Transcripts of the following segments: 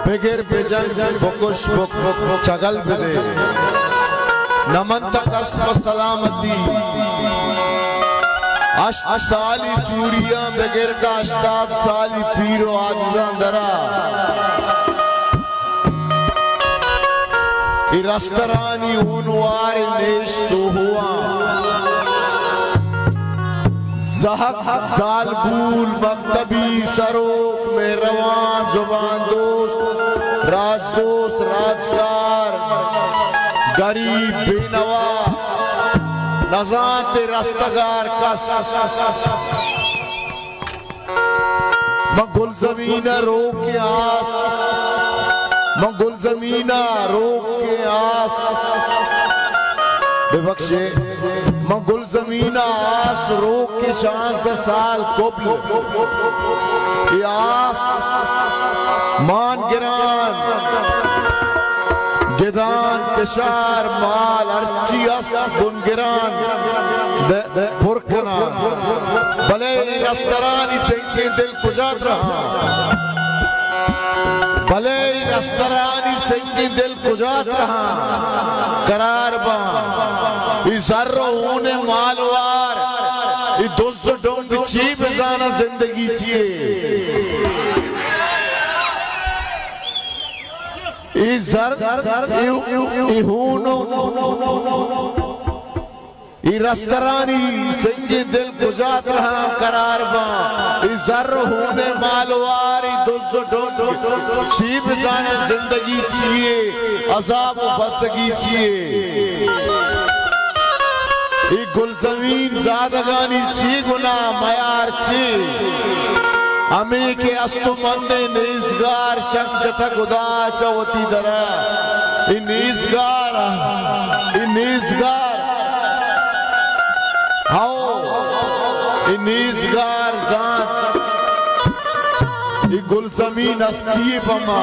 Begir bejan bokush bok chagal bide namanta kasma salamati ashт sali churiya begir ka ashtad sali piro ajzan dara irastarani unwar nesh suhua zahak zalbul maktabi sarok mein rawan zuban dost राजदोस्त राजकार गरीब बेनवा नज़ात रस्तगार कस मंगुल ज़मीना रोक के आस मंगुल ज़मीना रोक के आस बेबख्शे मंगुल ज़मीना आस रोक के 16 साल कोबल आस मान गिरान गिदान कशार माल अर्चियास गुनगिरान पुरकना भले रस्तरानी सिंह दिल कुजात रहा भले रस्तरानी सिंह दिल कुजात रहा करार बा इज़र्रो ऊने मालवार इ दोस्त डोंग चीप जाना जिंदगी चिए इज़र इहुनो इरस्तरानी सिंह दिल गुजात रहा करार बा इज़र होने मालवार दोस्त डोंग चीप जाना जिंदगी चिए अज़ाब बदगी चिए गुल ज़मीन ज़ादगानी ची गुना मयार ची अमी के अस्तु मंदे नीज़गार शंख जथा गुदा चवती दरा इ नीज़गार हाओ इ नीज़गार ज़ात इ गुल ज़मीन अस्ती पमा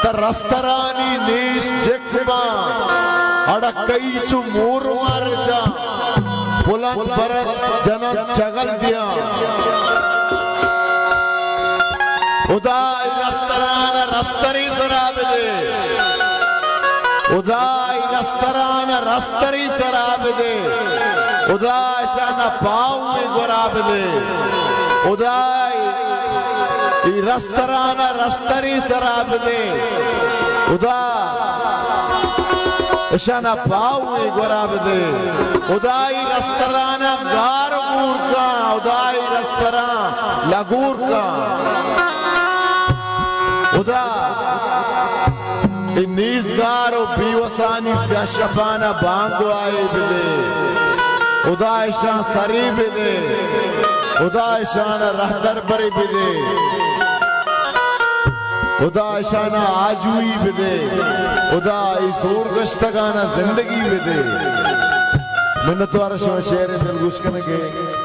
तर रस्तरानी नीश जिक्मा अड़कई चु मोर मार जा बुलंद बरत जनत चगल दिया उदाई रस्तराना रस्तरी शराब दे उदाई रस्तराना रस्तरी शराब दे उदाई शाना पाँव में गुराब दे उदाई रस्तराना रस्तरी शराब दे उदाई शाना पाँव में गुराब दे उदाई रस्तराना गार गुर का उदाई रस्तरान लगूर का उदा नीज़गार और बीवसानी से शबाना बांगो आए बिदे उदा शान सरी बिदे उदा शान रहदर बरी बिदे उदा शान आजुई बिदे उदा सूर गश्तगाना जिंदगी बिदे मिन्नत वारा शेर दिल गुश करने के